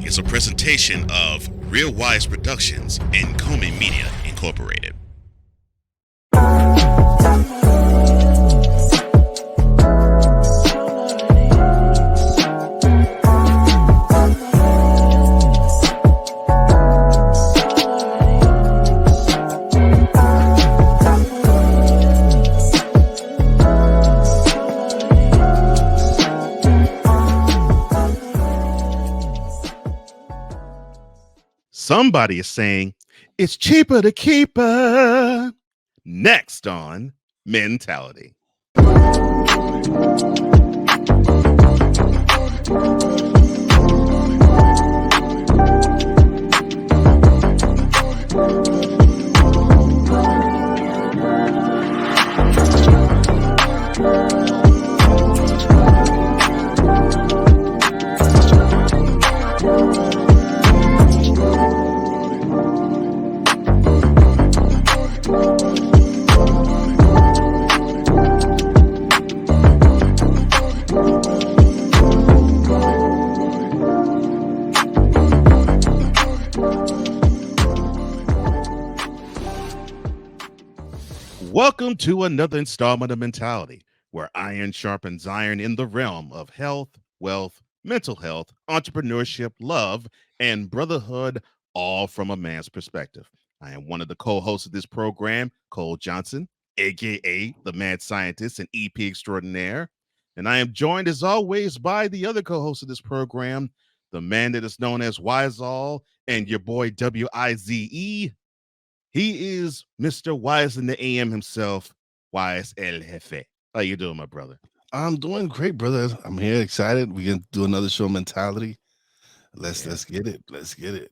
is a presentation of Real Wise Productions and Comey Media Incorporated. Somebody is saying it's cheaper to keep her. Next on Mentality. Welcome to another installment of Mentality, where iron sharpens iron in the realm of health, wealth, mental health, entrepreneurship, love, and brotherhood, all from a man's perspective. I am one of the co-hosts of this program, Cole Johnson, aka the Mad Scientist and EP Extraordinaire. And I am joined, as always, by the other co-host of this program, the man that is known as Wize and your boy Wize. He is Mr. Wize in the AM himself, Wize El Jefe. How you doing, my brother? I'm doing great, brother. I'm here, excited. We can do another show, Mentality. Let's get it. Let's get it.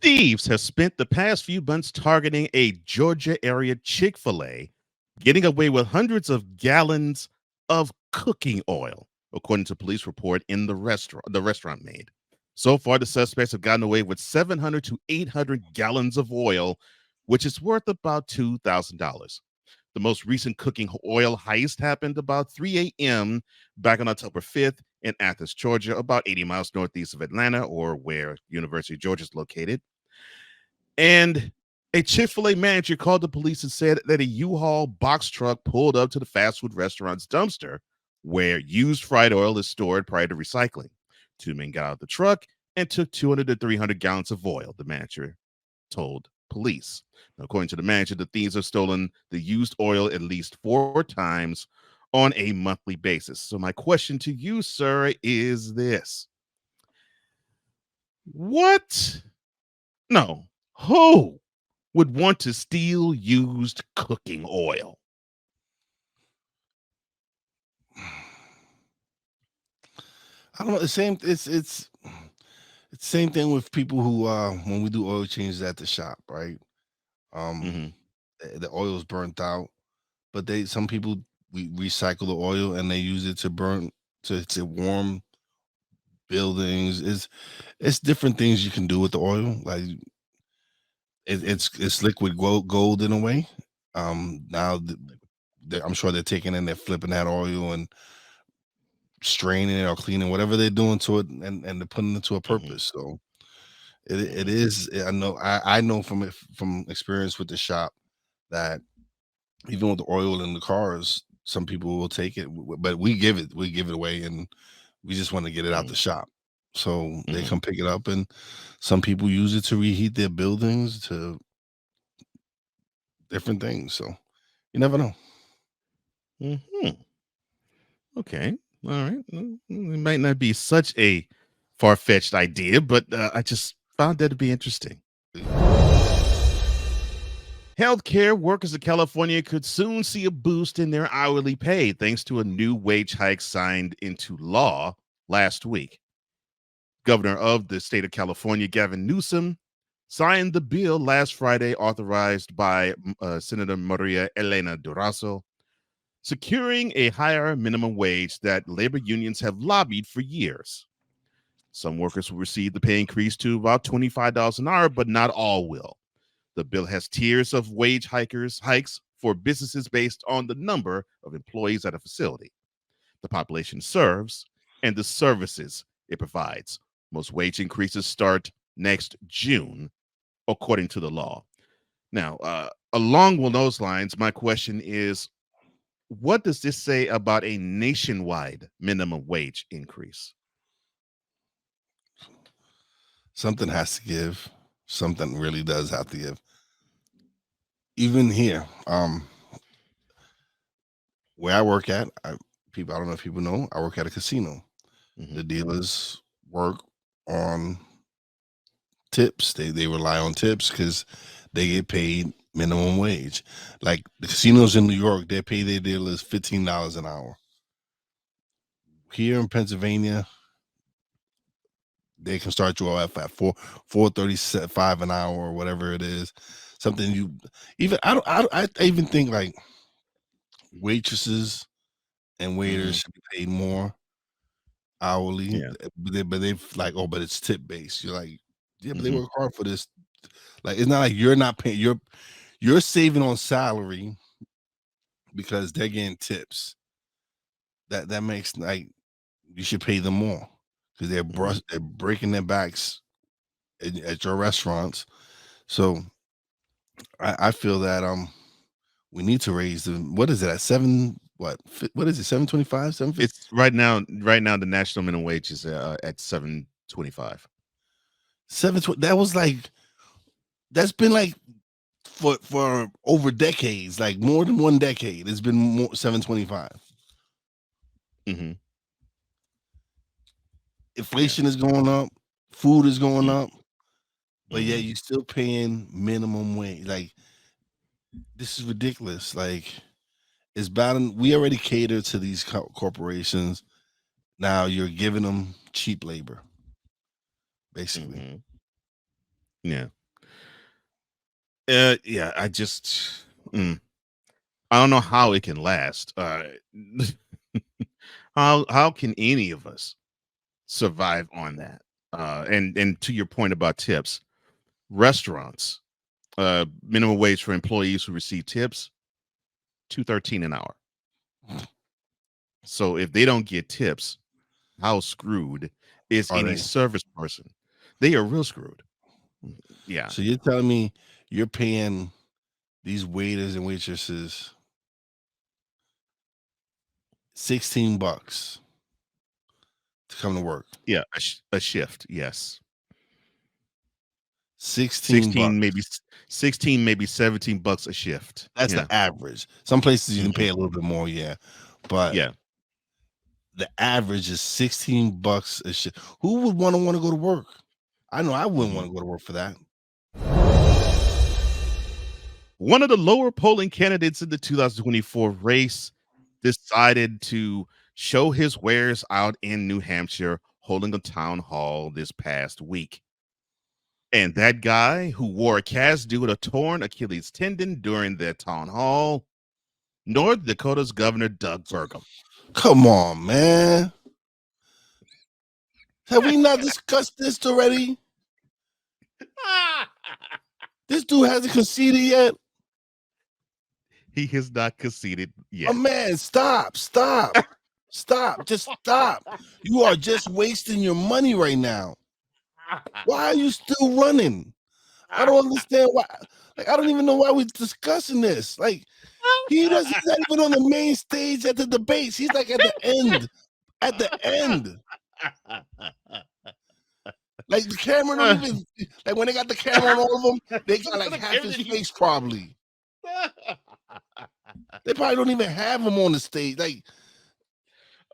Thieves have spent the past few months targeting a Georgia area Chick-fil-A, getting away with hundreds of gallons of cooking oil, according to police report in the restaurant made. So far, the suspects have gotten away with 700 to 800 gallons of oil, which is worth about $2,000. The most recent cooking oil heist happened about 3 a.m. back on October 5th in Athens, Georgia, about 80 miles northeast of Atlanta, or where University of Georgia is located. And a Chick-fil-A manager called the police and said that a U-Haul box truck pulled up to the fast food restaurant's dumpster where used fried oil is stored prior to recycling. Two men got out of the truck and took 200 to 300 gallons of oil, the manager told police. Now, according to the manager, the thieves have stolen the used oil at least 4 times on a monthly basis. So my question to you, sir, is this. Who would want to steal used cooking oil? I don't know. It's the same thing with people who when we do oil changes at the shop, right? The oil is burnt out, but some people we recycle the oil and they use it to burn to warm buildings. It's different things you can do with the oil. Like it's liquid gold in a way. Now I'm sure they're taking and they're flipping that oil and straining it or cleaning whatever they're doing to it, and they're putting it to a purpose. So it is. I know from experience with the shop that even with the oil in the cars, some people will take it, but we give it away, and we just want to get it out the shop. So they come pick it up, and some people use it to reheat their buildings, to different things. So you never know. Okay. All right. It might not be such a far-fetched idea, but I just found that to be interesting. Healthcare workers in California could soon see a boost in their hourly pay thanks to a new wage hike signed into law last week. Governor of the state of California, Gavin Newsom, signed the bill last Friday, authorized by Senator Maria Elena Durazo. securing a higher minimum wage that labor unions have lobbied for years. Some workers will receive the pay increase to about $25 an hour, but not all will. The bill has tiers of wage hikes for businesses based on the number of employees at a facility, the population serves, and the services it provides. Most wage increases start next June, according to the law. Now, along with those lines, my question is, what does this say about a nationwide minimum wage increase? Something has to give. Something really does have to give. Even here, where I work at, I don't know if people know, I work at a casino. Mhm. The dealers work on tips. They rely on tips because they get paid minimum wage. Like the casinos in New York, they pay their dealers $15 an hour. Here in Pennsylvania, they can start you off at $4.35 an hour or whatever it is. Something you even I even think like waitresses and waiters should be paid more hourly. Yeah. But they've like, oh, but it's tip based. You're like, yeah, but they Mhm. work hard for this. Like it's not like you're not paying. You're saving on salary because they're getting tips. That makes like you should pay them more because they're breaking their backs at your restaurants. So I feel that we need to raise the, what is it at what is it, 725, 750? It's right now. Right now, the national minimum wage is at $7.25. 720. That was like, that's been like for over decades, like more than one decade. It's been more 725. Mm-hmm. Inflation is going up, food is going up, but yeah, Mhm. you still paying minimum wage. Like this is ridiculous. Like it's bad. We already cater to these corporations. Now you're giving them cheap labor, basically. Mhm. Yeah. Yeah. I just, I don't know how it can last. How can any of us survive on that? And to your point about tips, restaurants, minimum wage for employees who receive tips, $2.13 an hour. So if they don't get tips, how screwed is Are any they? service person? They are real screwed. Yeah. So you're telling me you're paying these waiters and waitresses $16 to come to work? Yeah. A shift. Yes. 16 16, bucks. maybe 16, maybe $17 a shift. That's Yeah. the average. Some places you can Mhm. pay a little bit more, yeah. But Yeah. the average is $16 a shift. Who would want to go to work? I know I wouldn't Mhm. want to go to work for that. One of the lower polling candidates in the 2024 race decided to show his wares out in New Hampshire, holding a town hall this past week. And that guy who wore a cast due to a torn Achilles tendon during their town hall, North Dakota's Governor Doug Burgum. Come on, man. Have we not discussed this already? This dude hasn't conceded yet. He has not conceded yet. Oh man, stop. Just stop. You are just wasting your money right now. Why are you still running? I don't understand why. Like, I don't even know why we're discussing this. Like, he's not even on the main stage at the debates. He's like at the end. At the end. Like the camera don't even, like when they got the camera on all of them, they got like half his face probably. They probably don't even have him on the stage. Like,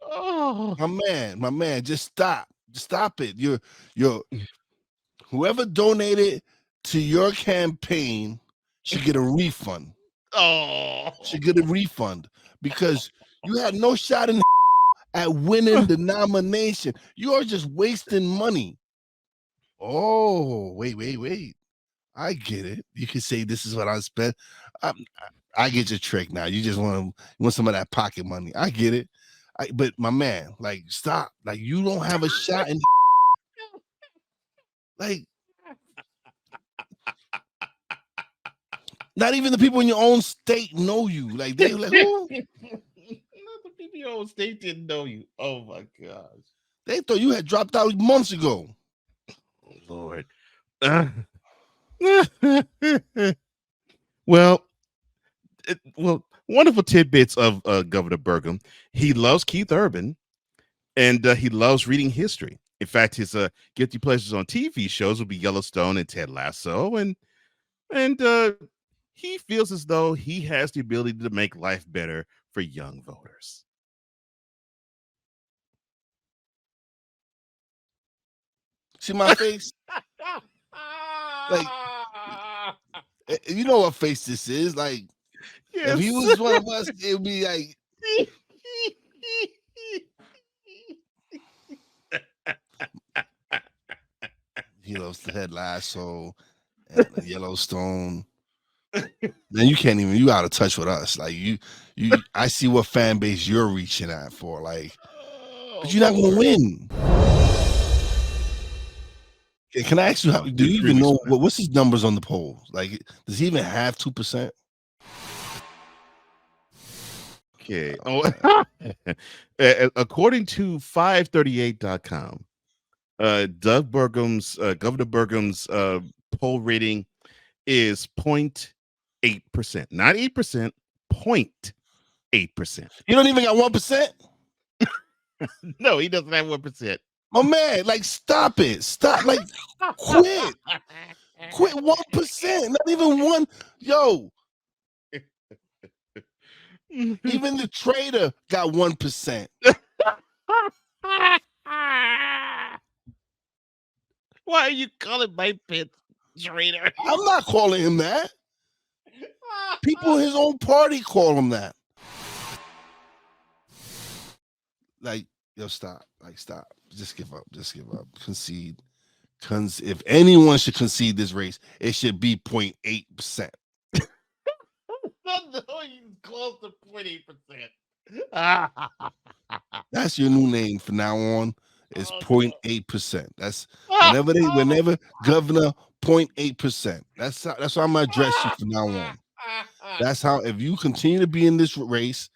Oh, my man, just stop. Just stop it. You're whoever donated to your campaign should get a refund. oh, Should get a refund because you had no shot in at winning the nomination. You are just wasting money. Oh, wait. I get it. You can say this is what I spent. I get your trick now. You just want some of that pocket money. I get it. But my man, like, stop. Like, you don't have a shot in. Like, not even the people in your own state know you. Like, they're like, who? Not the people in your own state didn't know you. Oh my gosh. They thought you had dropped out months ago. Oh, Lord. Well, wonderful tidbits of Governor Burgum. He loves Keith Urban, and he loves reading history. In fact, his guilty pleasures on TV shows will be Yellowstone and Ted Lasso, and he feels as though he has the ability to make life better for young voters. See my face? Like, you know what face this is? Like, yes. If he was one of us, it would be like. He loves Ted Lasso and Yellowstone. Then you can't even. You out of touch with us. Like you. I see what fan base you're reaching at for. Like, but you're not gonna win. Can I ask you, do you even know what's his numbers on the polls? Like, does he even have 2%? Okay. According to 538.com, Governor Burgum's poll rating is 0.8%, not 8%, 0.8%. You don't even got 1%? No, he doesn't have 1%. My man, like, stop it. Stop. Like, quit. Quit 1%. Not even one. Yo. Even the trader got 1%. Why are you calling my pit trader? I'm not calling him that. People in his own party call him that. Like, yo, stop. Like, stop. Just give up. Just give up. Concede. If anyone should concede this race, it should be 0.8%. No, he's close to 0.8%. That's your new name from now on. Is 0.8%. That's whenever governor 0.8%. That's how I'm gonna address you from now on. That's how, if you continue to be in this race,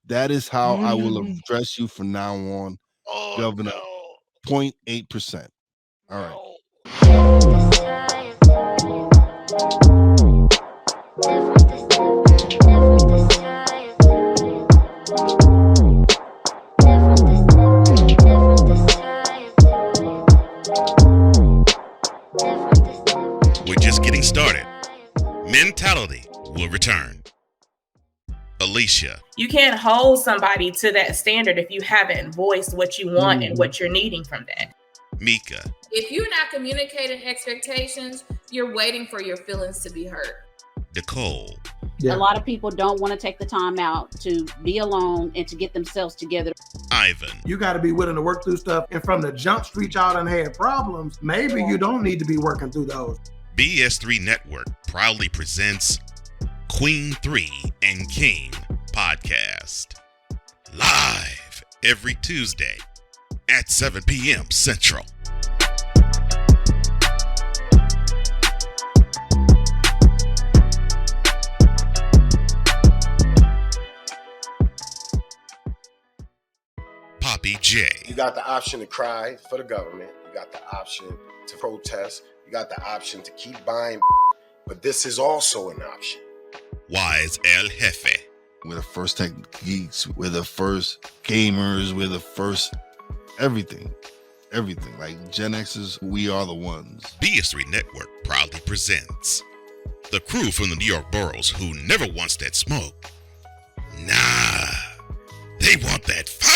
that is how I will address you from now on. Governor, 0.8%. All right. We're just getting started. Mentality will return. Alicia. You can't hold somebody to that standard if you haven't voiced what you want and what you're needing from that. Mika. If you're not communicating expectations, you're waiting for your feelings to be hurt. Nicole. Yeah. A lot of people don't want to take the time out to be alone and to get themselves together. Ivan. You got to be willing to work through stuff. And from the jump street, y'all done had problems. Maybe you don't need to be working through those. BS3 Network proudly presents Queen 3 and King podcast. Live every Tuesday at 7 p.m. Central. Poppy J. You got the option to cry for the government. You got the option to protest. You got the option to keep buying, but this is also an option. Wize El Jefe. We're the first tech geeks. We're the first gamers. We're the first everything. Everything. Like Gen X's, we are the ones. BS3 Network proudly presents the crew from the New York boroughs who never wants that smoke. Nah, they want that fire.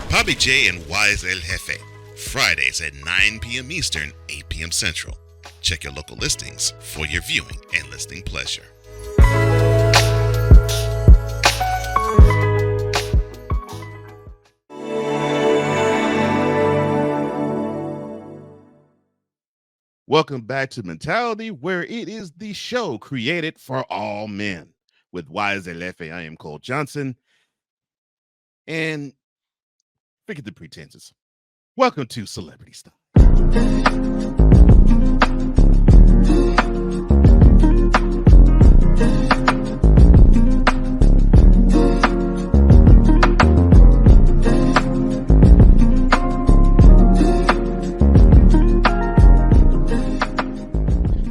Poppy J and Wize El Jefe. Fridays at 9 p.m. Eastern, 8 p.m. Central. Check your local listings for your viewing and listening pleasure. Welcome back to Mentality, where it is the show created for all men. With Wize and Cole, I am Cole Johnson. And forget the pretenses. Welcome to Celebrity Style.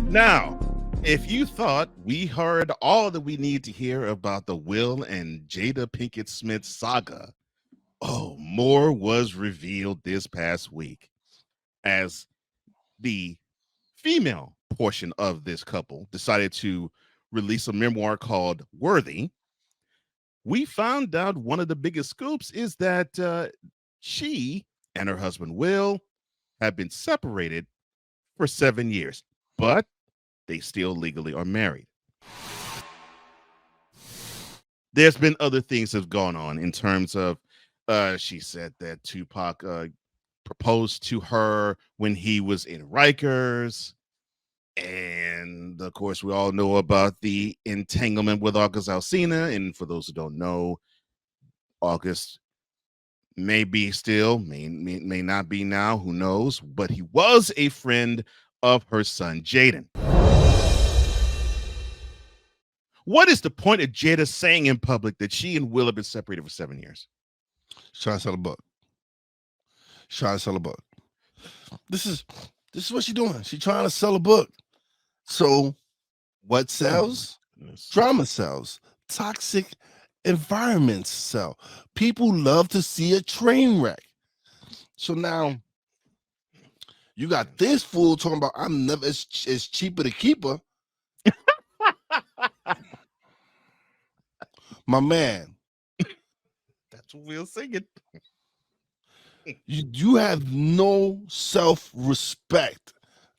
Now, if you thought we heard all that we need to hear about the Will and Jada Pinkett Smith saga, more was revealed this past week as the female portion of this couple decided to release a memoir called Worthy. We found out one of the biggest scoops is that she and her husband Will have been separated for 7 years, but they still legally are married. There's been other things that have gone on in terms of she said that Tupac proposed to her when he was in Rikers. And of course, we all know about the entanglement with August Alsina. And for those who don't know, August may be still, may not be now, who knows, but he was a friend of her son, Jaden. What is the point of Jada saying in public that she and Will have been separated for 7 years? Trying to sell a book. Trying to sell a book. This is what she's doing. She's trying to sell a book. So what sells? Drama sells. Toxic environments sell. People love to see a train wreck. So now you got this fool talking about it's cheaper to keep her. My man. That's what we'll sing it. You have no self-respect.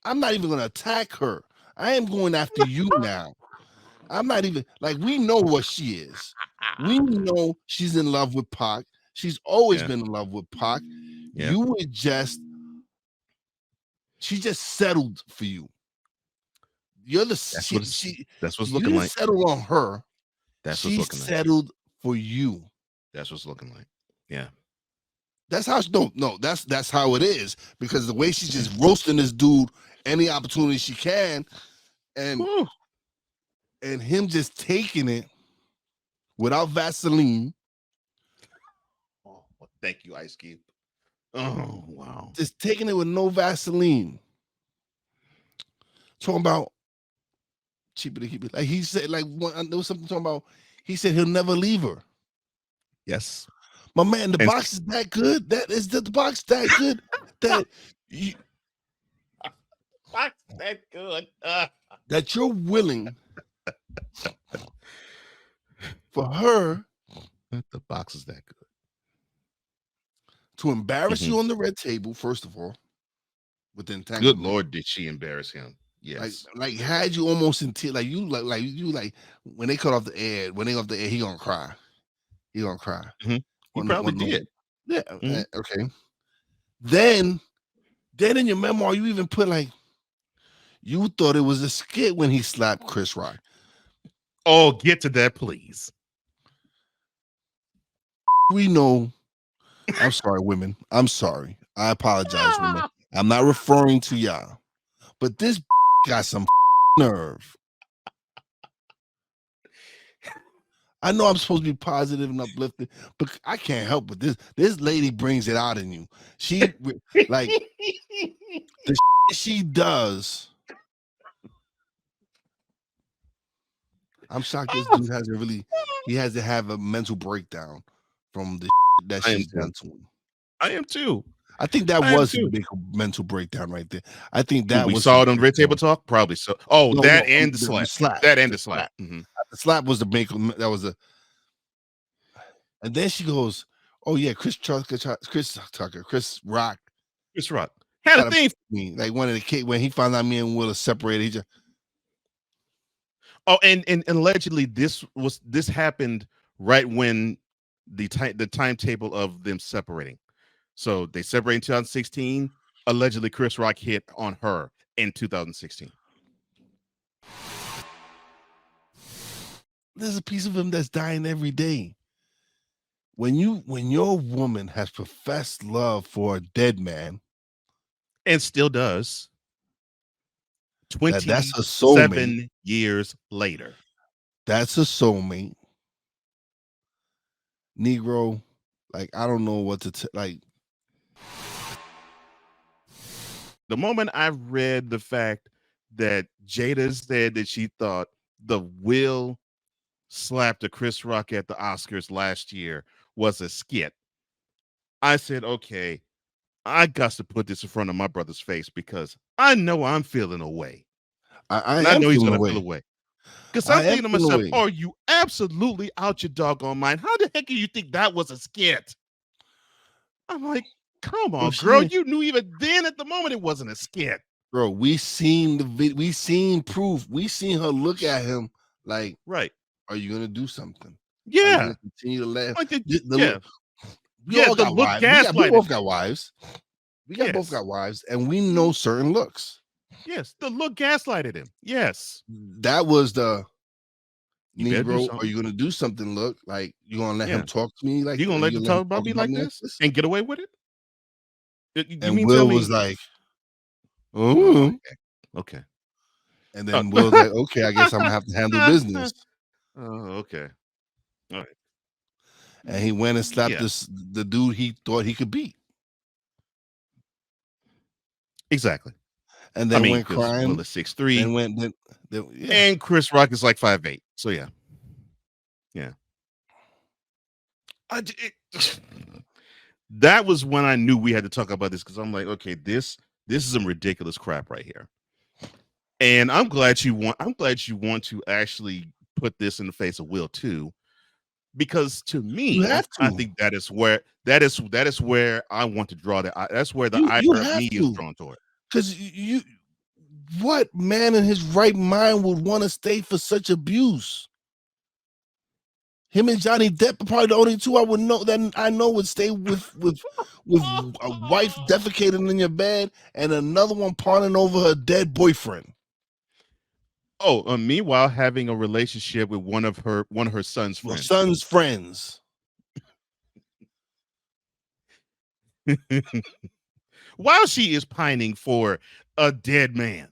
I'm not even going to attack her. I am going after you now. I'm not even, like, we know what she is. We know she's in love with Pac. She's always been in love with Pac. Yeah. She just settled for you. That's what's looking like. Settle on her. She settled for you. That's what's looking like. Yeah. That's how that's how it is, because the way she's just roasting this dude any opportunity she can, and him just taking it without Vaseline. Oh, well, thank you, Ice Cube. Oh, wow. Just taking it with no Vaseline. Talking about cheaper to keep it. Like he said, there was something talking about, he said he'll never leave her. Yes. My man, the box is that good. The box that good that you box that good. That you're willing for her. The box is that good. To embarrass you on the red table, first of all. With the Good Lord, did she embarrass him? Yes. Like had you almost in tears, like when they cut off the air, he gonna cry. He gonna cry. Mm-hmm. He probably did. Yeah. Okay. Then in your memoir, you even put you thought it was a skit when he slapped Chris Rock. Oh, get to that, please. We know. I'm sorry, women. I'm sorry. I apologize, women. I'm not referring to y'all. But this got some nerve. I know I'm supposed to be positive and uplifting, but I can't help it. This lady brings it out in you. She like the she does. I'm shocked this dude has to have a mental breakdown from the that she's done to him. I am too. I think that was a big mental breakdown right there. I think that we saw it on Red Table Talk, probably so. Oh, no, and the slap. That and the slap. Mm-hmm. The slap was the make. That was and then she goes, "Oh yeah, Chris Rock had a thing for me." Like one of the kids when he found out me and Will are separated. He just and allegedly this happened right when the timetable of them separating. So they separated in 2016. Allegedly, Chris Rock hit on her in 2016. There's a piece of him that's dying every day. When your woman has professed love for a dead man, And still does. that's a soulmate. 27 years later. That's a soulmate. Negro, like, I don't know what to like. The moment I read the fact that Jada said that she thought the Will slap to Chris Rock at the Oscars last year was a skit, I said, okay, I got to put this in front of my brother's face because I know I'm feeling away. I know he's going to to feel away. Because I'm thinking to myself, are you absolutely out your doggone mind? How the heck do you think that was a skit? I'm like, come on, girl. You knew even then at the moment it wasn't a skit. Bro, we seen we seen proof. We seen her look at him like, right. Are you gonna do something? Yeah. Continue to laugh. Like We all got wives. We both got wives. We both got wives, and we know certain looks. Yes, the look gaslighted him. Yes. That was the Negro, are you gonna do something? Look, like you gonna let him talk to me? Like you gonna let him talk about me like this and get away with it? And Will was like, oh, okay. And then Will's like, okay, I guess I'm gonna have to handle business. Oh, okay. All right. And he went and slapped the dude he thought he could beat. Exactly. And then went crying. Will is 6'3", and went and Chris Rock is like 5'8". So yeah. That was when I knew we had to talk about this because I'm like, okay, this is some ridiculous crap right here. And I'm glad you want to actually put this in the face of Will too, because to me, I think that is where I want to draw that. That's where the eye of me is drawn toward. Because what man in his right mind would want to stay for such abuse? Him and Johnny Depp are probably the only two I would know that I know would stay with a wife defecating in your bed and another one pawning over her dead boyfriend. Oh, meanwhile, having a relationship with one of her son's friends. While she is pining for a dead man.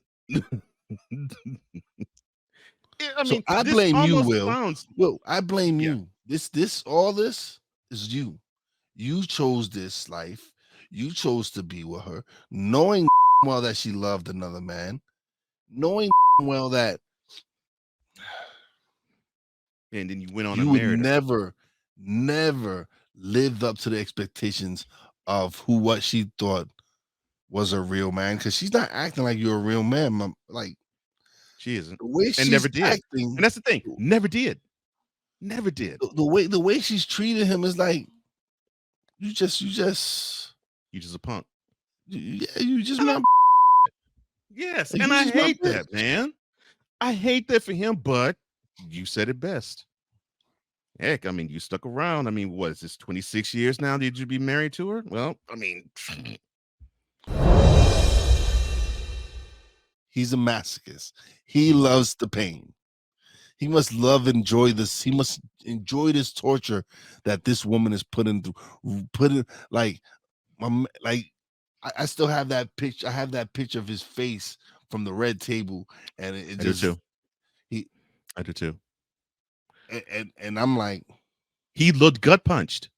I blame you, Will. Will, I blame you. All this is you. You chose this life. You chose to be with her, knowing well that she loved another man, knowing well that, and then you went on. You would never lived up to the expectations of what she thought was a real man, because she's not acting like you're a real man. Like, she isn't, the way and never did. And that's the thing, never did. The way she's treated him is like, you just a punk. You just not. Yes, like, and I hate that, man. I hate that for him, but you said it best. Heck, I mean, you stuck around. I mean, what is this, 26 years now? Did you be married to her? Well, I mean, he's a masochist. He loves the pain. He must enjoy this. He must enjoy this torture that this woman is putting through. I still have that picture. I have that picture of his face from the red table, and I do too. And I'm like, he looked gut punched.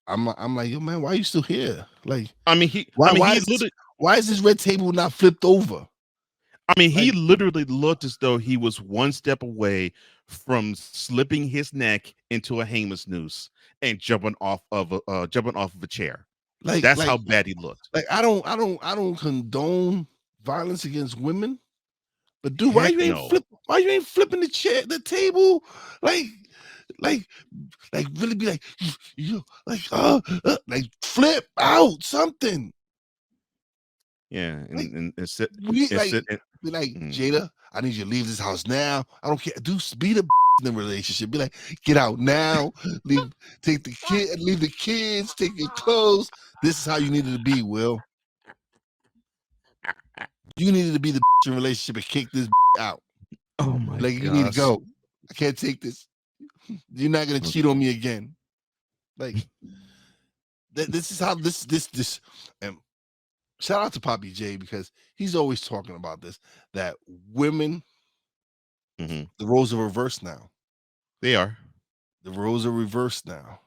I'm like, yo, man, why are you still here? Like, I mean, why is this red table not flipped over? I mean, he literally looked as though he was one step away from slipping his neck into a hangman's noose and jumping off of a chair. Like, that's how bad he looked. Like, I don't condone violence against women, but dude, why you ain't flipping the table? Like really be like, like flip out something. Yeah, and be like, Jada, I need you to leave this house now. I don't care. Be the in the relationship. Be like, get out now. Leave the kids, take your clothes. This is how you needed to be, Will. You needed to be the in relationship and kick this out. Oh my god. Like, you need to go. I can't take this. You're not gonna cheat on me again. Like, this is how this. And shout out to Poppy J, because he's always talking about this. That women, the roles are reversed now. They are. The roles are reversed now,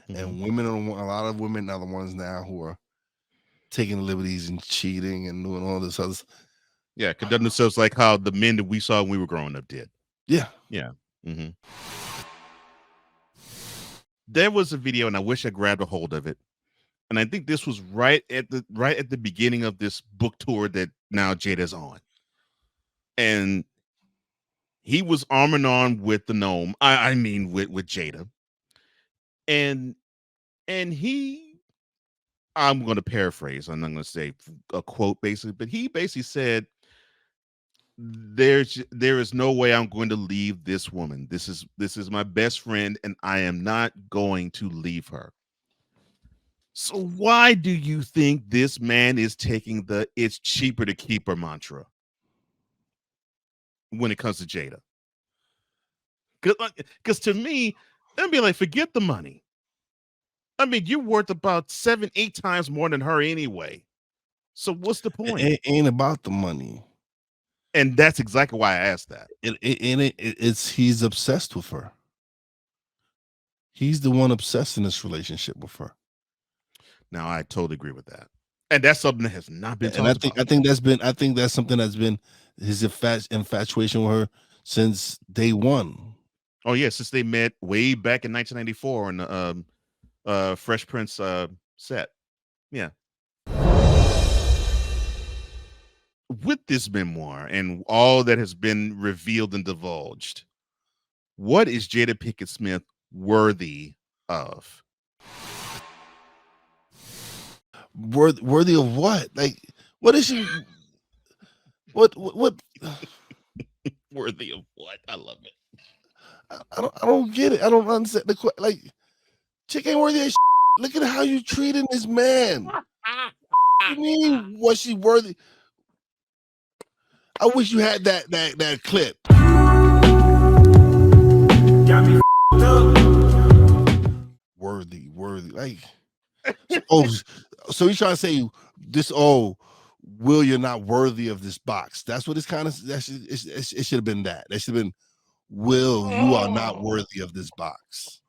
and women are a lot of women are the ones now who are taking liberties and cheating and doing all this other. Yeah, conducting themselves like how the men that we saw when we were growing up did. Yeah. There was a video, and I wish I grabbed a hold of it. And I think this was right at the beginning of this book tour that now Jada's on. And he was arm in arm with the gnome. I mean with Jada. And he, I'm going to paraphrase. I'm not going to say a quote basically, but he basically said, there is no way I'm going to leave this woman. This is my best friend, and I am not going to leave her. So why do you think this man is taking the "it's cheaper to keep her" mantra when it comes to Jada? Because to me, I'd be like, forget the money. I mean, you're worth about 7-8 times more than her anyway. So what's the point? It ain't about the money. And that's exactly why I asked that. He's obsessed with her. He's the one obsessed in this relationship with her. Now, I totally agree with that, and that's something that has not been talked about. I think that's something that's been his infatuation with her since day one. Oh yeah, since they met way back in 1994 on the Fresh Prince set. Yeah. With this memoir and all that has been revealed and divulged, what is Jada Pinkett Smith worthy of? Worthy of what? Like, what is she? What? Worthy of what? I love it. I don't get it. I don't understand the question. Like, chick ain't worthy of shit. Look at how you treating this man. What do you mean, was she worthy? I wish you had that clip. Got me up. Worthy. Like, so he's trying to say this. Oh, Will, you're not worthy of this box. That's what it's kind of. It should have been that. That should have been, Will, you are not worthy of this box.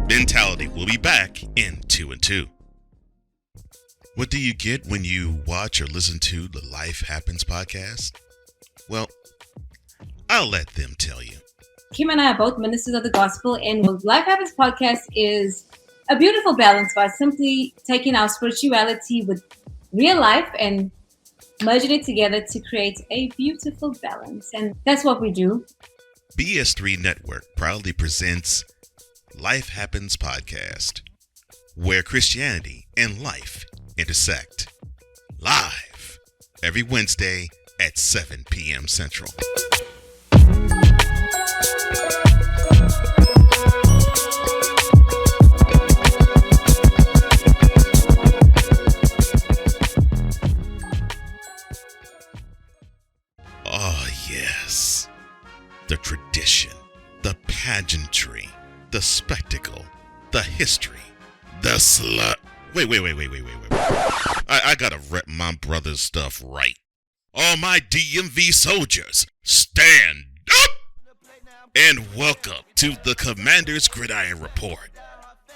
Mentality will be back in 2 and 2. What do you get when you watch or listen to the Life Happens podcast? Well, I'll let them tell you. Kim and I are both ministers of the gospel, and the Life Happens podcast is a beautiful balance by simply taking our spirituality with real life and merging it together to create a beautiful balance. And that's what we do. BS3 Network proudly presents Life Happens podcast, where Christianity and life intersect. Live every Wednesday at 7 p.m. Central. Oh, yes. The tradition, the pageantry, the spectacle, the history, the slut. Wait. I gotta rep my brother's stuff right. All my DMV soldiers, stand up! And welcome to the Commander's Gridiron Report.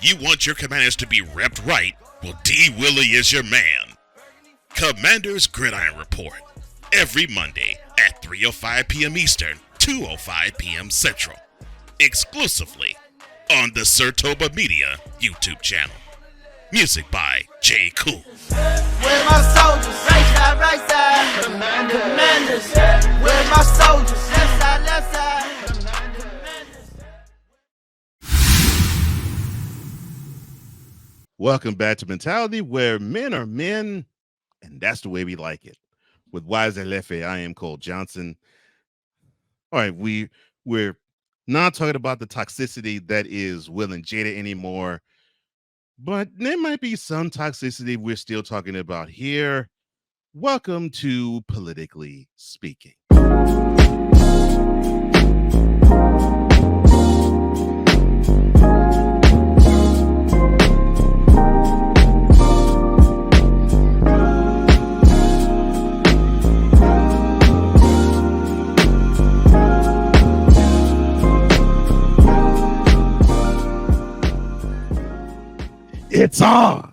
You want your commanders to be repped right? Well, D. Willie is your man. Commander's Gridiron Report. Every Monday at 3:05 p.m. Eastern, 2:05 p.m. Central. Exclusively on the Sertoba Media YouTube channel. Music by J. Cool. Where's my soldiers? Right side. Commanders. Where's my soldiers? Left side. side, left side. Welcome back to Mentality, where men are men, and that's the way we like it. With Wize and Cole, I am Cole Johnson. All right, we're not talking about the toxicity that is Will and Jada anymore, but there might be some toxicity we're still talking about here. Welcome to Politically Speaking. It's on.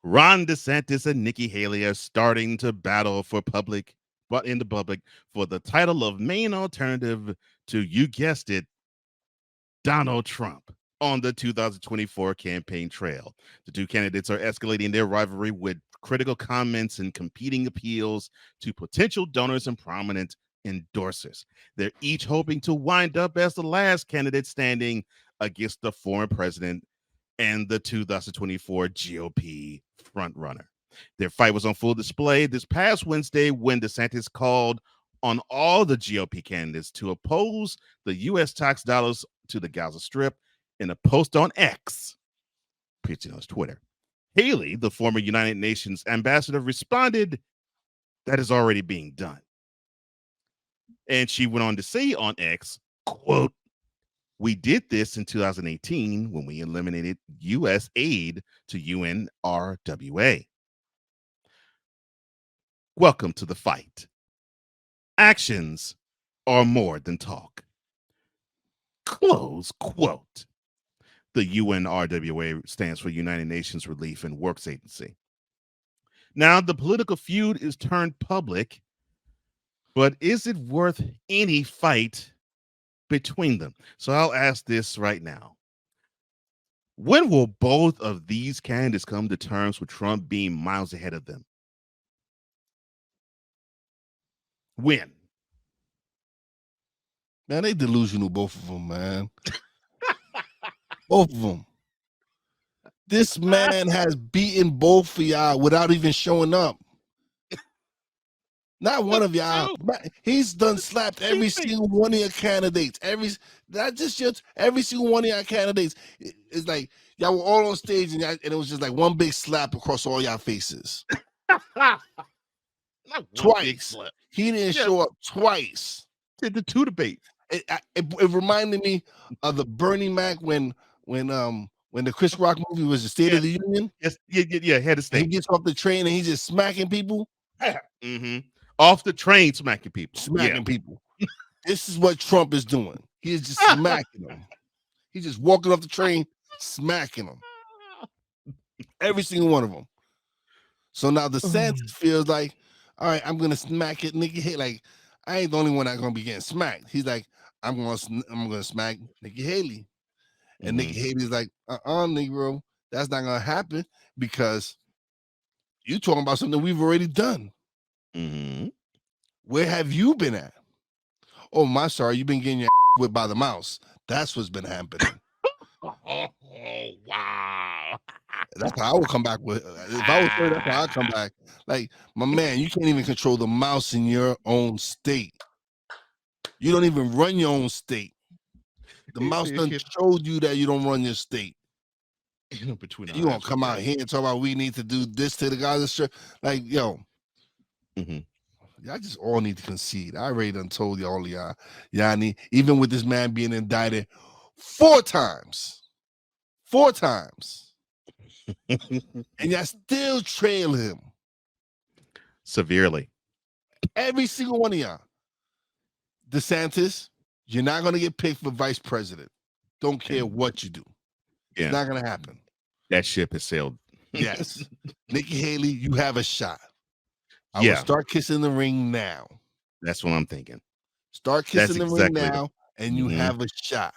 Ron DeSantis and Nikki Haley are starting to battle for public for the title of main alternative to, you guessed it, Donald Trump on the 2024 campaign trail. The two candidates are escalating their rivalry with critical comments and competing appeals to potential donors and prominent endorsers. They're each hoping to wind up as the last candidate standing against the former president and the 2024 GOP frontrunner. Their fight was on full display this past Wednesday when DeSantis called on all the GOP candidates to oppose the U.S. tax dollars to the Gaza Strip in a post on X, preaching on his Twitter. Haley, the former United Nations ambassador, responded, "That is already being done." And she went on to say on X, quote, "We did this in 2018 when we eliminated U.S. aid to UNRWA. Welcome to the fight. Actions are more than talk." Close quote. The UNRWA stands for United Nations Relief and Works Agency. Now, the political feud is turned public, but is it worth any fight between them? So I'll ask this right now. When will both of these candidates come to terms with Trump being miles ahead of them? When? Man, they delusional, both of them, man. Both of them. This man has beaten both of y'all without even showing up. Not one of y'all. He's done slapped every single one of your candidates. Every single one of y'all candidates. It's like y'all were all on stage and it was just like one big slap across all y'all faces. Twice. He didn't show up twice. Did the two debates. It reminded me of the Bernie Mac when the Chris Rock movie was the State of the Union. Yes, yeah, head of state. He gets off the train and he's just smacking people. Mm-hmm. Off the train, smacking people. People. This is what Trump is doing. He is just smacking them. He's just walking off the train, smacking them. Every single one of them. So now DeSantis feels like, all right, I'm gonna smack it, Nikki Haley. Like, I ain't the only one that's gonna be getting smacked. He's like, I'm gonna smack Nikki Haley. And Nikki Haley's like, Negro, that's not gonna happen because you talking about something we've already done. Mm-hmm. Where have you been at? Oh, my sorry, you've been getting your whipped by the mouse. That's what's been happening. Oh, wow. That's how I would come back with. If I was her, that's how I'd come back. Like, my man, you can't even control the mouse in your own state. You don't even run your own state. The mouse done showed you that you don't run your state. You gonna come out here and talk about we need to do this to the Gaza Strip? Like, yo, y'all just all need to concede. I already done told y'all need, even with this man being indicted 4 times. 4 times. And y'all still trail him. Severely. Every single one of y'all. DeSantis, you're not going to get picked for vice president. Don't care what you do. Yeah. It's not going to happen. That ship has sailed. Yes. Nikki Haley, you have a shot. I will start kissing the ring now. That's what I'm thinking. Start kissing the ring now, and you have a shot.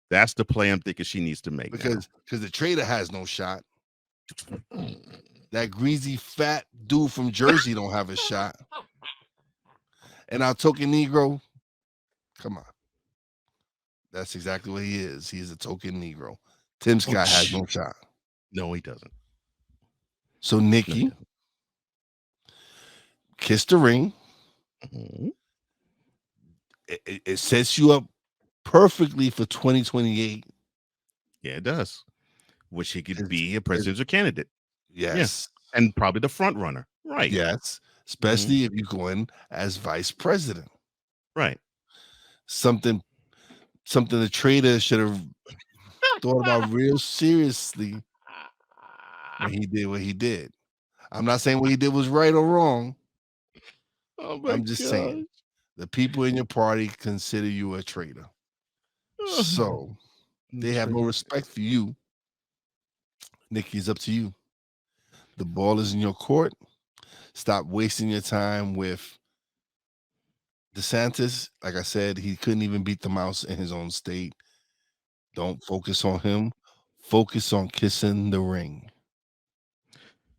That's the play I'm thinking she needs to make. Because the traitor has no shot. That greasy, fat dude from Jersey don't have a shot. And our token Negro, Come on. That's exactly what he is. He is a token Negro. Tim Scott has no shot. No, he doesn't. So No, he Nikki, doesn't. kiss the ring. Mhm. It sets you up perfectly for 2028. Yeah, it does. Which he could It's- be a presidential candidate. Yes. And probably the front runner. Right. Yes. Especially if you go in as vice president. Right. Something the trader should have thought about real seriously when he did what he did. I'm not saying what he did was right or wrong. Oh my I'm just saying the people in your party consider you a traitor. So they have no respect for you. Nikki, it's up to you. The ball is in your court. Stop wasting your time with DeSantis. Like I said, he couldn't even beat the mouse in his own state. Don't focus on him. Focus on kissing the ring.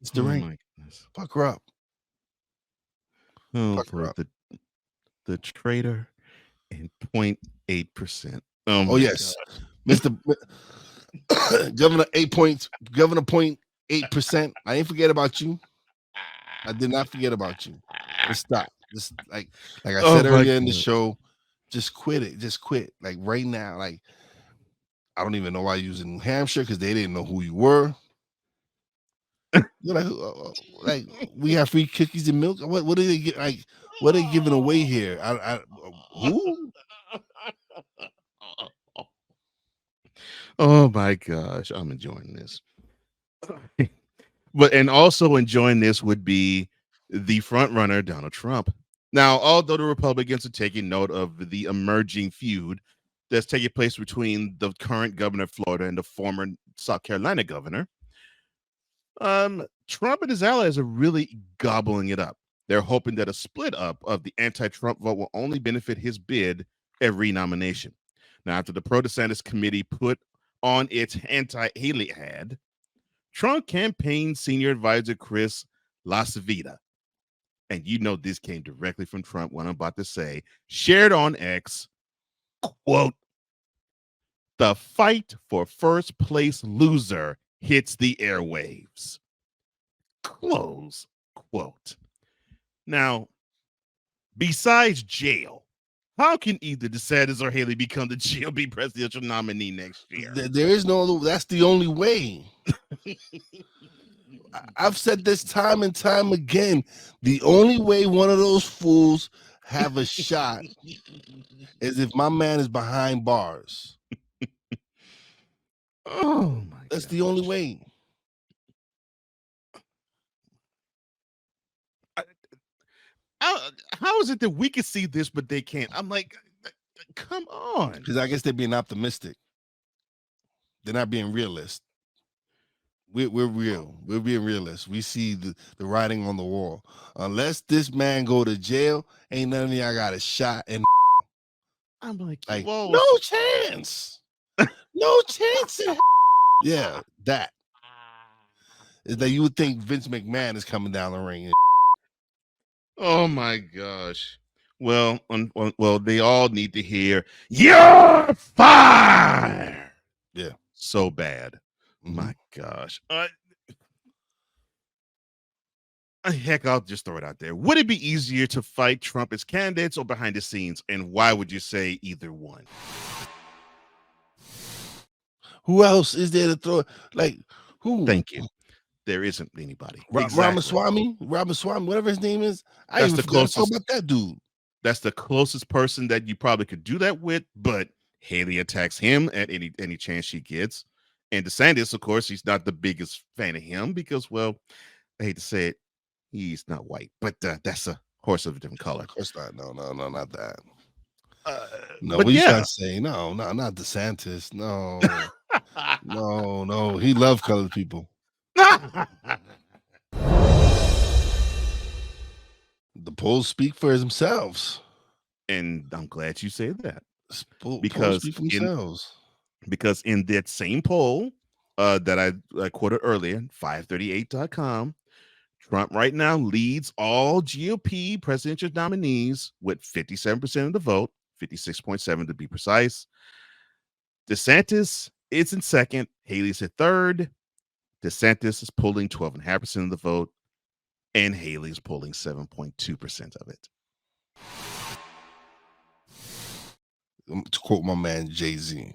It's the ring. My goodness. Fuck her up. Oh, Fuck her boy, up. the traitor and 0.8%. Oh, my yes. God. Mr. Governor 0.8%. I ain't forget about you. I did not forget about you. Just stop. Just like I said earlier in the show, just quit it. Just quit. Like right now. Like I don't even know why you was in New Hampshire because they didn't know who you were. You're like we have free cookies and milk. What do they get? Like what are they giving away here? Who? Oh my gosh, I'm enjoying this. And also enjoying this would be the front runner, Donald Trump. Now, although the Republicans are taking note of the emerging feud that's taking place between the current governor of Florida and the former South Carolina governor, Trump and his allies are really gobbling it up. They're hoping that a split up of the anti-Trump vote will only benefit his bid at renomination. Now, after the pro-DeSantis committee put on its anti-Haley ad, Trump campaign senior advisor Chris LaCivita, and you know this came directly from Trump, what I'm about to say, shared on X, quote, "The fight for first place loser hits the airwaves," close quote. Now, besides jail, how can either DeSantis or Haley become the GOP presidential nominee next year? There is no other. That's the only way. I've said this time and time again. The only way one of those fools have a shot is if my man is behind bars. Oh my! That's the only way. How is it that we can see this but they can't? I'm like, come on. Because I guess they're being optimistic. They're not being realist. We're real. We're being realist. We see the writing on the wall. Unless this man go to jail, ain't none of y'all got a shot. And I'm like, whoa. No chance. No chance. Yeah, that. Is that you would think Vince McMahon is coming down the ring. Oh my gosh. Well, well, they all need to hear you're fired. Yeah. So bad. Mm-hmm. My gosh. Heck, I'll just throw it out there. Would it be easier to fight Trump as candidates or behind the scenes? And why would you say either one? Who else is there to throw? Like, who? Thank you. There isn't anybody. Ramaswamy, whatever his name is. I That's even the closest about that dude. That's the closest person that you probably could do that with, but Haley attacks him at any chance she gets. And DeSantis, of course, he's not the biggest fan of him because, well, I hate to say it, he's not white, but that's a horse of a different color. Of course not. No, not that. No, but what you yeah. trying to say? No, not DeSantis. No, no. He loved colored people. The polls speak for themselves. And I'm glad you say that. Polls speak for themselves. Because in that same poll that I quoted earlier, 538.com, Trump right now leads all GOP presidential nominees with 57% of the vote, 56.7 to be precise. DeSantis is in second. Haley's at third. DeSantis is pulling 12.5% of the vote, and Haley's pulling 7.2% of it. To quote my man Jay-Z,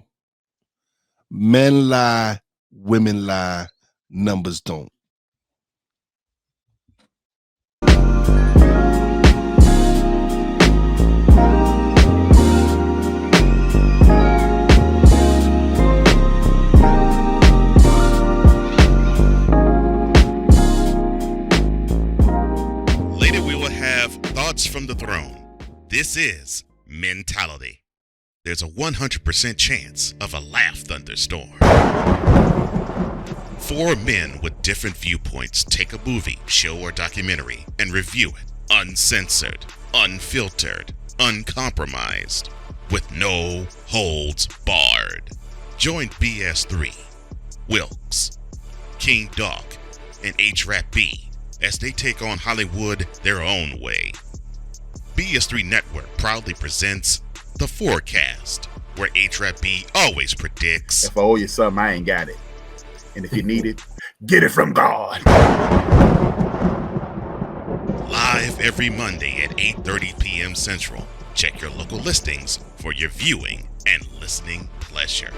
men lie, women lie, numbers don't. Later, we will have Thoughts from the Throne. This is Mentality. There's a 100% chance of a laugh thunderstorm. 4 men with different viewpoints take a movie, show, or documentary and review it uncensored, unfiltered, uncompromised, with no holds barred. Join BS3, Wilkes, King Dog, and H-Rap B as they take on Hollywood their own way. BS3 Network proudly presents The Forecast, where H-Rap B always predicts, if I owe you something, I ain't got it. And if you need it, get it from God. live every Monday at 8:30 p.m. Central. Check your local listings for your viewing and listening pleasure.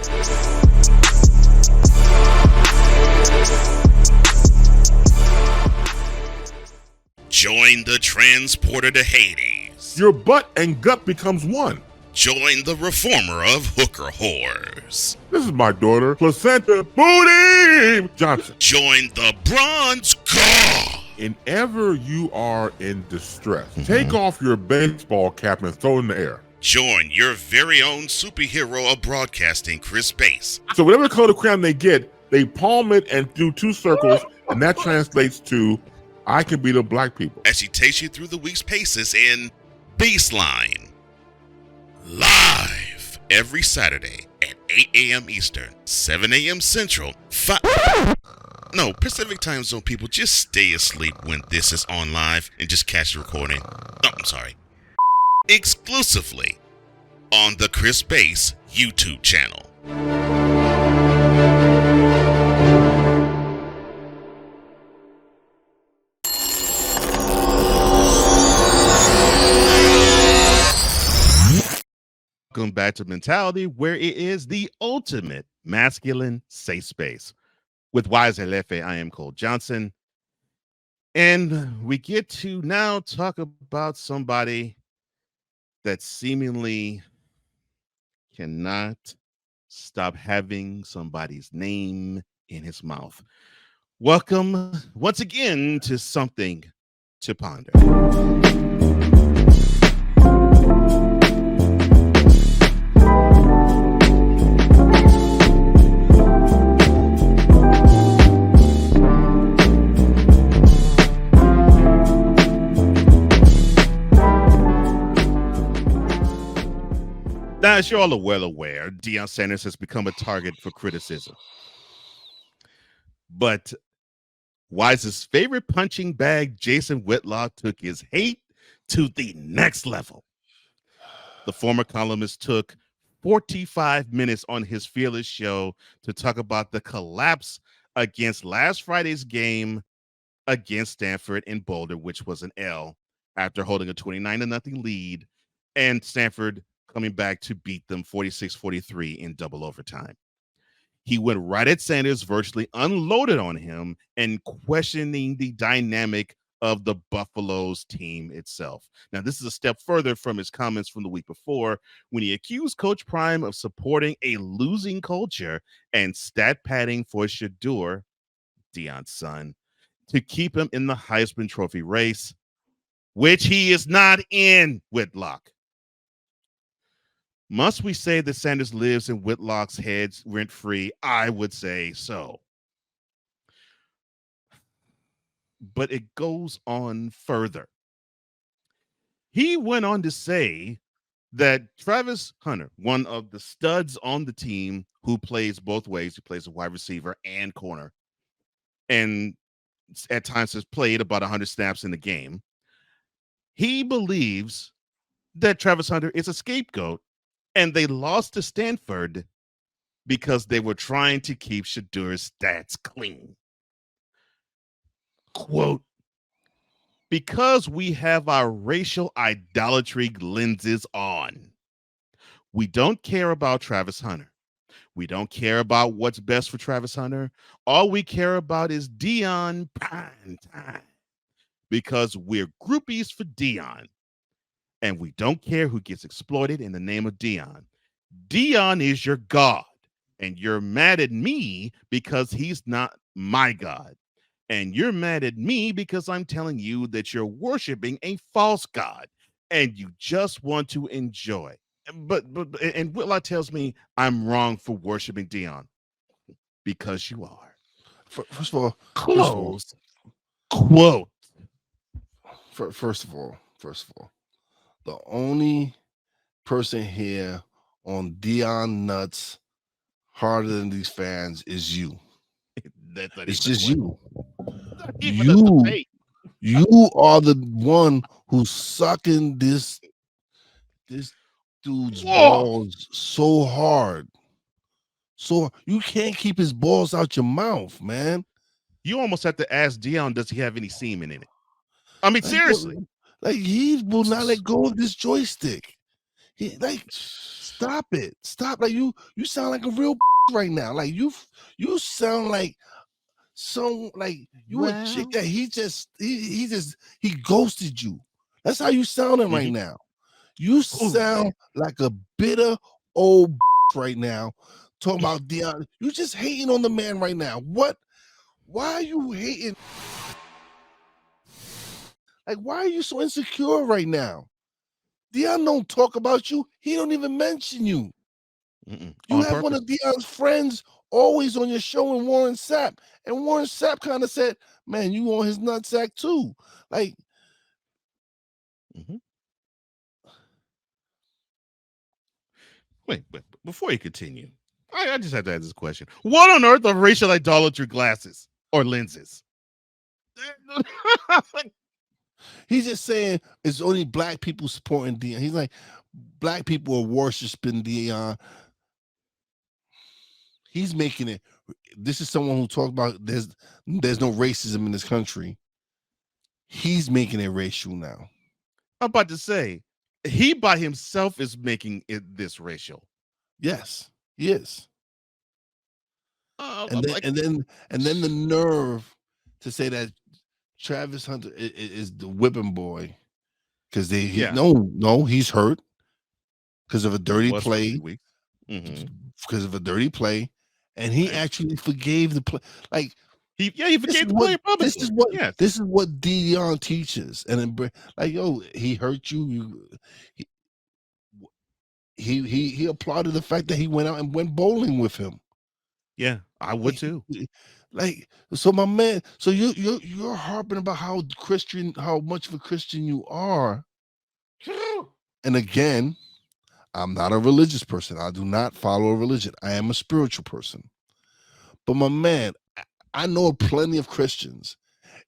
Join the transporter to Hades. Your butt and gut becomes one. Join the reformer of hooker whores. This is my daughter, Placenta Booty Johnson. Join the bronze god. Whenever you are in distress, take off your baseball cap and throw it in the air. Join your very own superhero of broadcasting, Chris Bass. So whatever color crayon they get, they palm it and do 2 circles, and that translates to, I can be the black people. As she takes you through the week's paces in Baseline. Live every Saturday at 8 a.m. Eastern, 7 a.m. Central, Pacific Time Zone people, just stay asleep when this is on live and just catch the recording. Exclusively on the Chris Bass YouTube channel. Welcome back to Mentality, where it is the ultimate masculine safe space. With Wize and Lefe, I am Cole Johnson. And we get to now talk about somebody that seemingly cannot stop having somebody's name in his mouth. Welcome once again to Something to Ponder. Now, as you're all well aware, Deion Sanders has become a target for criticism. But Wise's favorite punching bag, Jason Whitlock, took his hate to the next level. The former columnist took 45 minutes on his Fearless show to talk about the collapse against last Friday's game against Stanford in Boulder, which was an L after holding a 29-0 lead, and Stanford coming back to beat them 46-43 in double overtime. He went right at Sanders, virtually unloaded on him, and questioning the dynamic of the Buffaloes team itself. Now, this is a step further from his comments from the week before when he accused Coach Prime of supporting a losing culture and stat padding for Shedeur, Deion's son, to keep him in the Heisman Trophy race, which he is not in, Whitlock. Must we say that Sanders lives in Whitlock's head rent-free? I would say so. But it goes on further. He went on to say that Travis Hunter, one of the studs on the team who plays both ways, he plays a wide receiver and corner, and at times has played about 100 snaps in the game, he believes that Travis Hunter is a scapegoat, and they lost to Stanford because they were trying to keep Shadur's stats clean. Quote, because we have our racial idolatry lenses on. We don't care about Travis Hunter. We don't care about what's best for Travis Hunter. All we care about is Deion prime time because we're groupies for Deion. And we don't care who gets exploited in the name of Deion. Deion is your God. And you're mad at me because he's not my God. And you're mad at me because I'm telling you that you're worshiping a false God and you just want to enjoy. But Whitlock tells me I'm wrong for worshiping Deion because you are. First of all, Close quote. First of all, the only person here on Deion nuts harder than these fans is you. It's just you. You are the one who's sucking this dude's balls so hard. So you can't keep his balls out your mouth, man. You almost have to ask Deion, does he have any semen in it? I mean, seriously. Like, he will not let go of this joystick. Stop it. Stop. Like, you sound like a real right now. Like, you sound like you a chick that he ghosted you. That's how you sounding right now. You sound like a bitter old right now, talking about Deion. You just hating on the man right now. What? Why are you hating? Like, why are you so insecure right now? Deion don't talk about you. He don't even mention you. You have one of Deion's friends always on your show, and Warren Sapp. And Warren Sapp kind of said, man, you on his nutsack too. Like, Wait, before you continue, I just have to ask this question. What on earth are racial idolatry glasses or lenses? He's just saying it's only black people supporting Deion. He's like, black people are worshiping Deion. He's making it. This is someone who talks about there's no racism in this country. He's making it racial now. I'm about to say, he by himself is making it this racial. Yes, he is. And then the nerve to say that Travis Hunter is the whipping boy because no, he's hurt because of a dirty play. Because of a dirty play, and he actually forgave the play. Like he forgave the play. This is what Deion teaches, and then, like, yo, he hurt you. He applauded the fact that he went out and went bowling with him. Yeah, I would too. Like, so my man, so you're harping about how much of a Christian you are. And again, I'm not a religious person. I do not follow a religion. I am a spiritual person. But my man, I know plenty of Christians,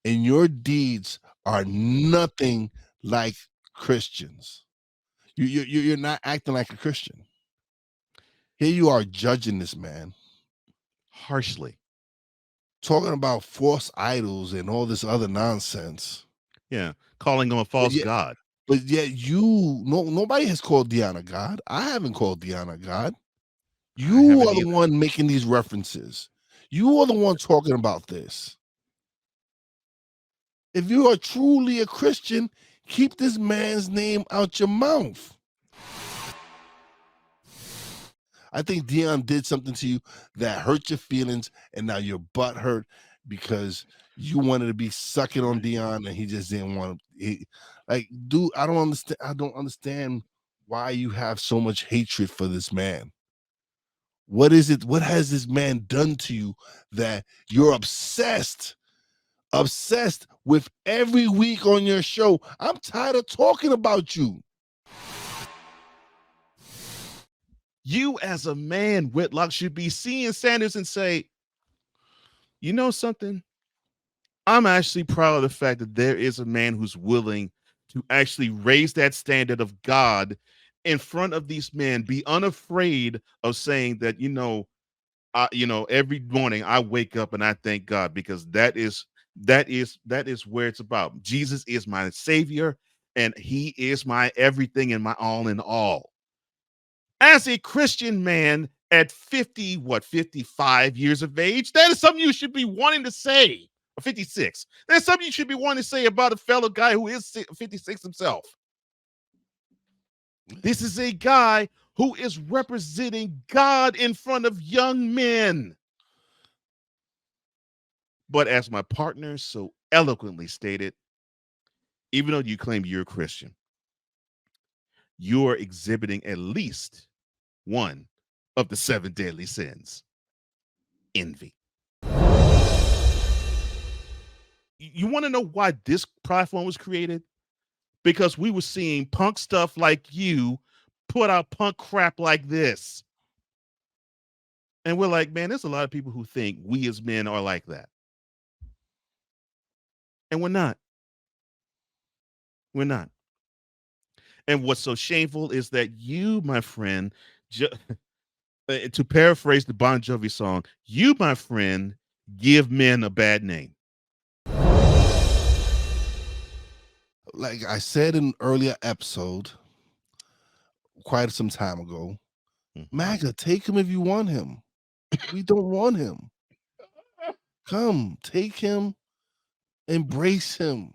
and your deeds are nothing like Christians. You're not acting like a Christian. Here you are judging this man harshly, talking about false idols and all this other nonsense. Yeah, calling him a false god. But yet nobody has called Deion a god. I haven't called Deion a god. You are the one making these references. You are the one talking about this. If you are truly a Christian, keep this man's name out your mouth. I think Deion did something to you that hurt your feelings, and now your butt hurt because you wanted to be sucking on Deion, and he just didn't want to. Like, dude, I don't understand. I don't understand why you have so much hatred for this man. What is it? What has this man done to you that you're obsessed with every week on your show? I'm tired of talking about you. You as a man, Whitlock, should be seeing Sanders and say, you know something? I'm actually proud of the fact that there is a man who's willing to actually raise that standard of God in front of these men. Be unafraid of saying that, every morning I wake up and I thank God, because that is where it's about. Jesus is my savior, and he is my everything and my all in all. As a Christian man at 55 years of age, that is something you should be wanting to say. Or 56. That's something you should be wanting to say about a fellow guy who is 56 himself. This is a guy who is representing God in front of young men. But as my partner so eloquently stated, even though you claim you're a Christian, you're exhibiting at least one of the 7 deadly sins: envy. You want to know why this platform was created? Because we were seeing punk stuff like you put out punk crap like this. And we're like, man, there's a lot of people who think we as men are like that. And we're not. We're not. And what's so shameful is that you, my friend, to paraphrase the Bon Jovi song, you, my friend, give men a bad name. Like I said in an earlier episode, quite some time ago, MAGA, take him if you want him. We don't want him. Come, take him, embrace him.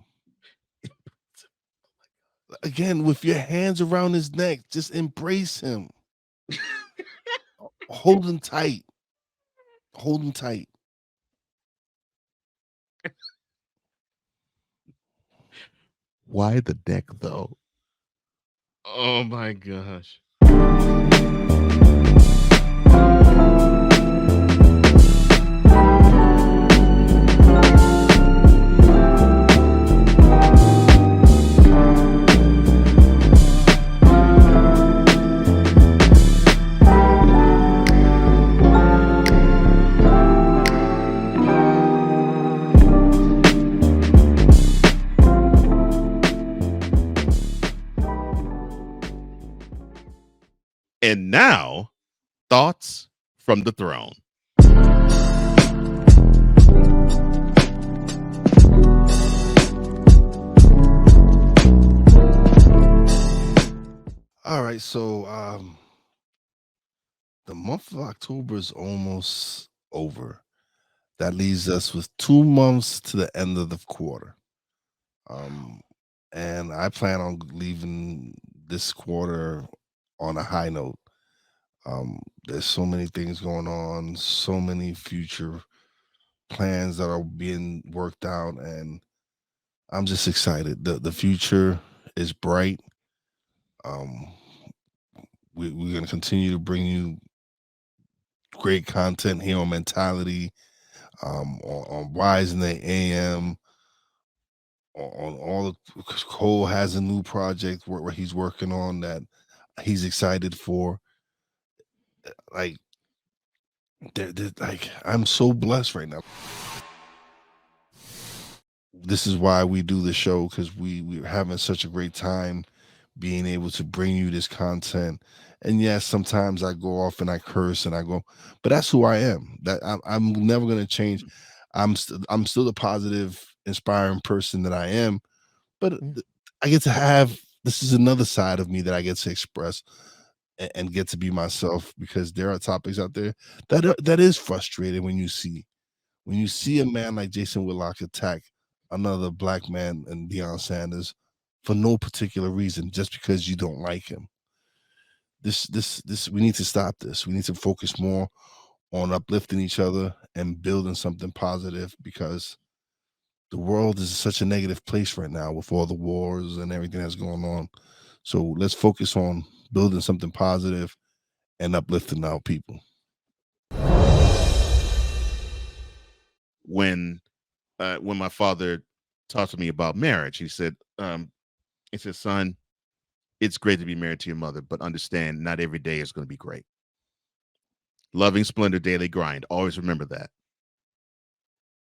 Again, with your hands around his neck, just embrace him. Hold him tight. Hold him tight. Why the neck, though? Oh my gosh. And now, thoughts from the throne. All right, so the month of October is almost over. That leaves us with 2 months to the end of the quarter. And I plan on leaving this quarter on a high note. There's so many things going on, so many future plans that are being worked out, and I'm just excited. The future is bright. We're going to continue to bring you great content here on Mentality, on Wize and the AM, on all the Cole has a new project where he's working on that he's excited for. Like, I'm so blessed right now. This is why we do the show, because we're having such a great time being able to bring you this content. And yes, sometimes I go off and I curse and I go, but that's who I am. That I'm never going to change. I'm still the positive, inspiring person that I am. But I get to have, this is another side of me that I get to express and get to be myself, because there are topics out there that is frustrating when you see a man like Jason Whitlock attack another black man and Deion Sanders for no particular reason, just because you don't like him. This we need to stop this. We need to focus more on uplifting each other and building something positive, because the world is such a negative place right now with all the wars and everything that's going on. So let's focus on building something positive and uplifting our people. When my father talked to me about marriage, he said, son, it's great to be married to your mother, but understand not every day is going to be great. Loving splendor, daily grind. Always remember that.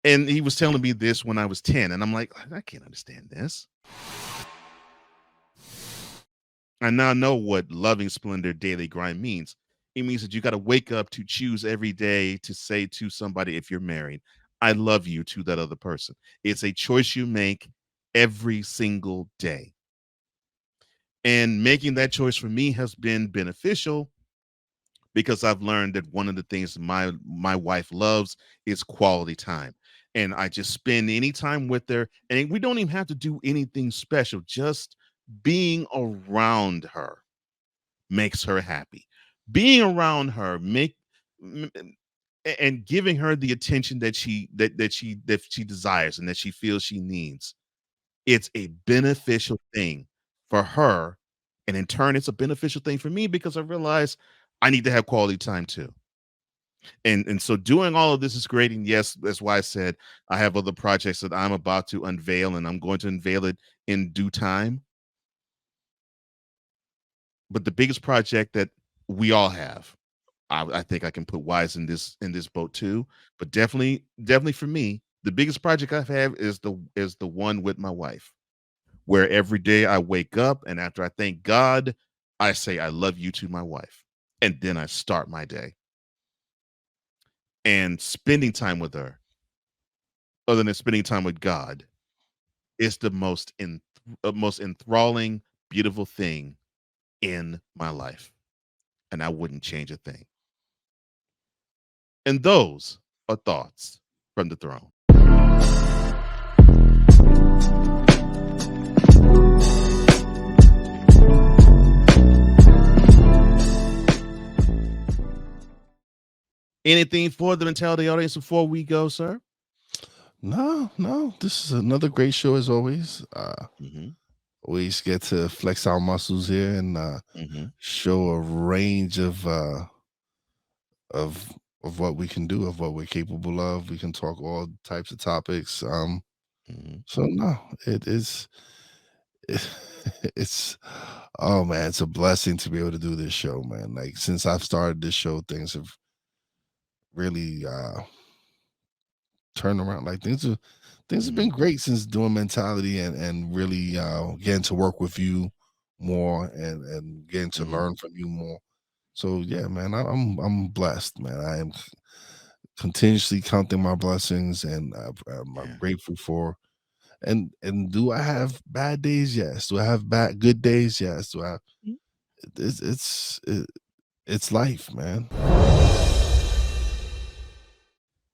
And he was telling me this when I was 10, and I'm like, I can't understand this. I now know what loving splendor daily grind means. It means that you got to wake up to choose every day to say to somebody, if you're married, I love you to that other person. It's a choice you make every single day. And making that choice for me has been beneficial because I've learned that one of the things my wife loves is quality time. And I just spend any time with her, and we don't even have to do anything special. Just being around her makes her happy. Being around her and giving her the attention that she desires and that she feels she needs. It's a beneficial thing for her, and in turn, it's a beneficial thing for me because I realize I need to have quality time too. And so doing all of this is great. And yes, that's why I said I have other projects that I'm about to unveil, and I'm going to unveil it in due time. But the biggest project that we all have, I think I can put Wize in this boat too. But definitely for me, the biggest project I have is the one with my wife, where every day I wake up and after I thank God, I say I love you to my wife, and then I start my day. And spending time with her, other than spending time with God, is the most enthralling, beautiful thing in my life. And I wouldn't change a thing. And those are thoughts from the throne. Anything for the mentality audience before we go, sir? No. This is another great show as always. Always get to flex our muscles here and show a range of what we can do, of what we're capable of. We can talk all types of topics. So no, it's oh man, it's a blessing to be able to do this show, man. Like since I've started this show, things have really turned around. Like things have been great since doing mentality and really getting to work with you more and getting to learn from you more. So yeah, man, I'm blessed, man. I am continuously counting my blessings, and I'm grateful for. And do I have bad days? Yes. Do I have good days? Yes. Do I? It's life, man.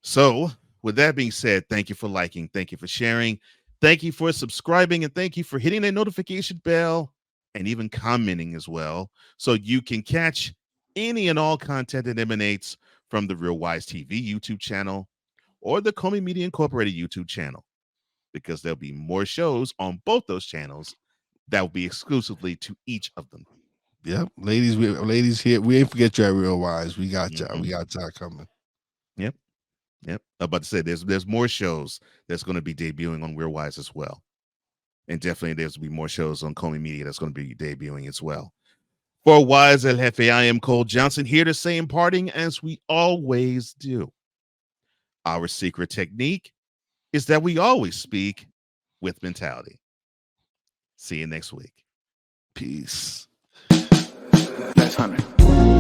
So, with that being said, thank you for liking, thank you for sharing, thank you for subscribing, and thank you for hitting that notification bell and even commenting as well, so you can catch any and all content that emanates from the Real Wize TV YouTube channel or the Comey Media Incorporated YouTube channel, because there'll be more shows on both those channels that will be exclusively to each of them. Yep, ladies here, we ain't forget you at Real Wize. We got y'all. We got y'all coming. Yep. I'm about to say there's more shows that's going to be debuting on Real Wize as well, and definitely there's going to be more shows on Comey Media that's going to be debuting as well. For Wize El Jefe, I am Cole Johnson, here to say in parting, as we always do, our secret technique is that we always speak with mentality. See you next week. Peace. That's 100.